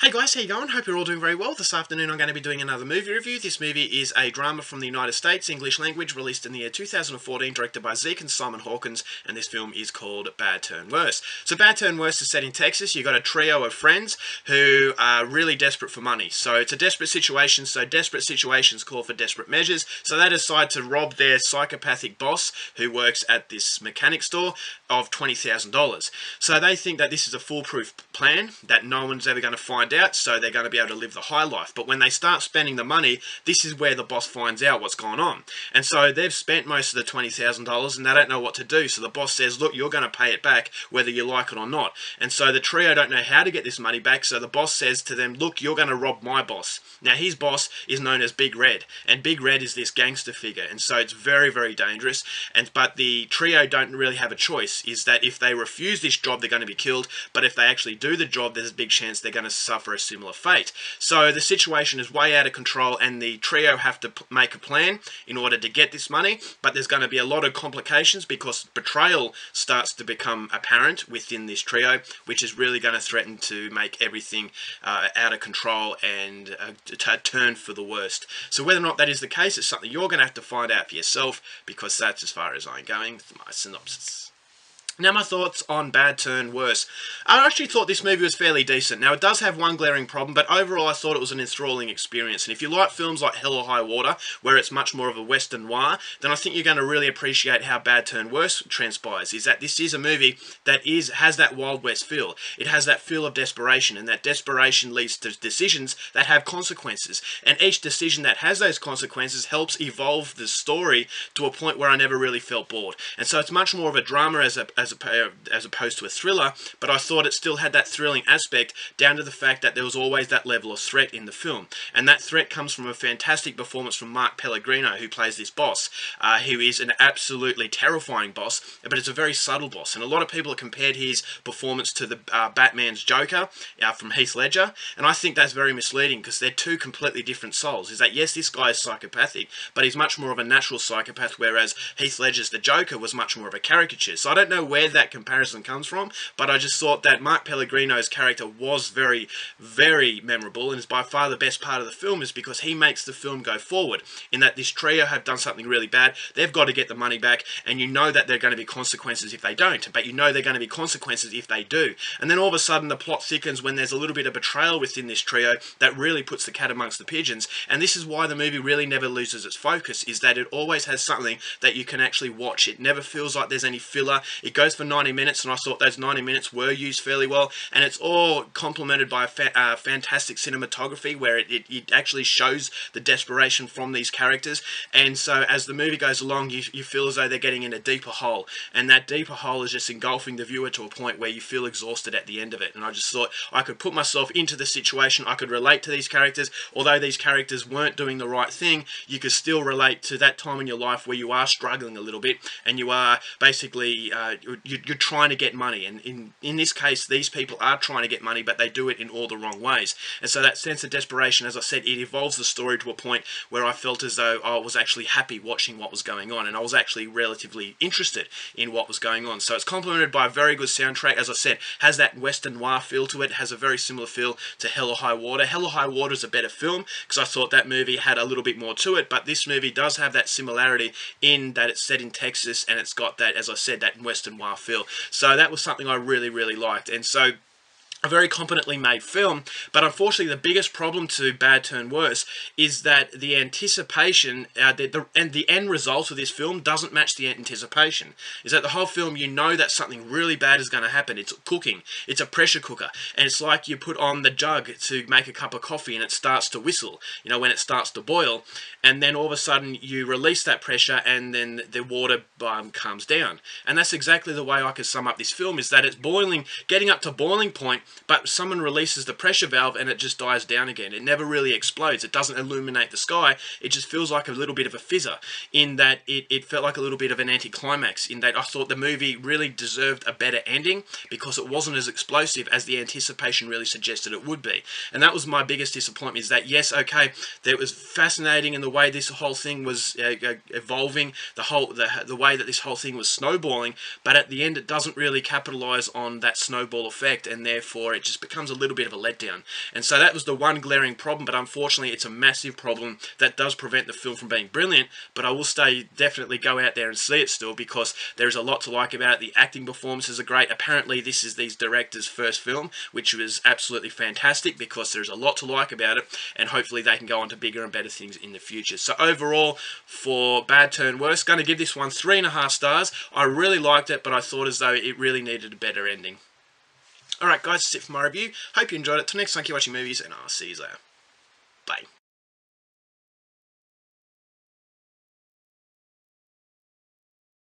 Hey guys, how you going? Hope you're all doing very well. This afternoon I'm going to be doing another movie review. This movie is a drama from the United States, English language, released in the year 2014, directed by Zeke and Simon Hawkins, and this film is called Bad Turn Worse. So Bad Turn Worse is set in Texas. You've got a trio of friends who are really desperate for money. So it's a desperate situation, so desperate situations call for desperate measures. So they decide to rob their psychopathic boss, who works at this mechanic store, of $20,000. So they think that this is a foolproof plan, that no one's ever going to find out, so they're going to be able to live the high life. But when they start spending the money, this is where the boss finds out what's going on. And so they've spent most of the $20,000 and they don't know what to do. So the boss says, look, you're going to pay it back whether you like it or not. And so the trio don't know how to get this money back, so the boss says to them, look, you're going to rob my boss. Now his boss is known as Big Red, and Big Red is this gangster figure, and so it's very, very dangerous. But the trio don't really have a choice, is that if they refuse this job, they're going to be killed, but if they actually do the job, there's a big chance they're going to suffer a similar fate. So the situation is way out of control, and the trio have to make a plan in order to get this money, but there's going to be a lot of complications because betrayal starts to become apparent within this trio, which is really going to threaten to make everything out of control and turn for the worst. So whether or not that is the case, it's something you're going to have to find out for yourself, because that's as far as I'm going with my synopsis. Now my thoughts on Bad Turn Worse. I actually thought this movie was fairly decent. Now it does have one glaring problem, but overall I thought it was an enthralling experience. And if you like films like Hell or High Water, where it's much more of a western noir, then I think you're going to really appreciate how Bad Turn Worse transpires. Is that this is a movie that has that Wild West feel. It has that feel of desperation, and that desperation leads to decisions that have consequences. And each decision that has those consequences helps evolve the story to a point where I never really felt bored. And so it's much more of a drama as opposed to a thriller, but I thought it still had that thrilling aspect, down to the fact that there was always that level of threat in the film. And that threat comes from a fantastic performance from Mark Pellegrino, who plays this boss, who is an absolutely terrifying boss, but it's a very subtle boss. And a lot of people have compared his performance to the Batman's Joker from Heath Ledger, and I think that's very misleading, because they're two completely different souls. Is that, yes, this guy is psychopathic, but he's much more of a natural psychopath, whereas Heath Ledger's The Joker was much more of a caricature. So I don't know where that comparison comes from, but I just thought that Mark Pellegrino's character was very, very memorable, and is by far the best part of the film, is because he makes the film go forward, in that this trio have done something really bad, they've got to get the money back, and you know that there are going to be consequences if they don't, but you know there are going to be consequences if they do. And then all of a sudden the plot thickens when there's a little bit of betrayal within this trio that really puts the cat amongst the pigeons. And this is why the movie really never loses its focus, is that it always has something that you can actually watch. It never feels like there's any filler. It goes for 90 minutes, and I thought those 90 minutes were used fairly well, and it's all complemented by fantastic cinematography, where it actually shows the desperation from these characters. And so as the movie goes along, you feel as though they're getting in a deeper hole, and that deeper hole is just engulfing the viewer to a point where you feel exhausted at the end of it. And I just thought I could put myself into the situation, I could relate to these characters. Although these characters weren't doing the right thing, you could still relate to that time in your life where you are struggling a little bit, and you are basically you're trying to get money, and in this case these people are trying to get money, but they do it in all the wrong ways. And so that sense of desperation, as I said, it evolves the story to a point where I felt as though I was actually happy watching what was going on, and I was actually relatively interested in what was going on. So it's complemented by a very good soundtrack. As I said, has that western noir feel to it, has a very similar feel to Hell or High Water. Hell or High Water is a better film, because I thought that movie had a little bit more to it, but this movie does have that similarity in that it's set in Texas, and it's got that, as I said, that western noir feel. So that was something I really, really liked. And so a very competently made film, but unfortunately the biggest problem to Bad Turn Worse is that the anticipation and the end result of this film doesn't match the anticipation. Is that the whole film, you know that something really bad is going to happen. It's cooking. It's a pressure cooker, and it's like you put on the jug to make a cup of coffee and it starts to whistle, you know, when it starts to boil, and then all of a sudden you release that pressure and then the water calms down. And that's exactly the way I could sum up this film, is that it's boiling, getting up to boiling point, but someone releases the pressure valve and it just dies down again. It never really explodes. It doesn't illuminate the sky. It just feels like a little bit of a fizzer, in that it felt like a little bit of an anticlimax, in that I thought the movie really deserved a better ending, because it wasn't as explosive as the anticipation really suggested it would be. And that was my biggest disappointment, is that, yes, okay, it was fascinating in the way this whole thing was evolving, the way that this whole thing was snowballing, but at the end it doesn't really capitalize on that snowball effect, and therefore before, it just becomes a little bit of a letdown. And so that was the one glaring problem, but unfortunately it's a massive problem that does prevent the film from being brilliant. But I will say, definitely go out there and see it still, because there is a lot to like about it. The acting performances are great. Apparently this is these directors' first film, which was absolutely fantastic, because there's a lot to like about it, and hopefully they can go on to bigger and better things in the future. So overall, for Bad Turn Worse, going to give this one 3.5 stars. I really liked it, but I thought as though it really needed a better ending. Alright guys, that's it for my review. Hope you enjoyed it. Till next time, keep watching movies, and I'll see you later. Bye.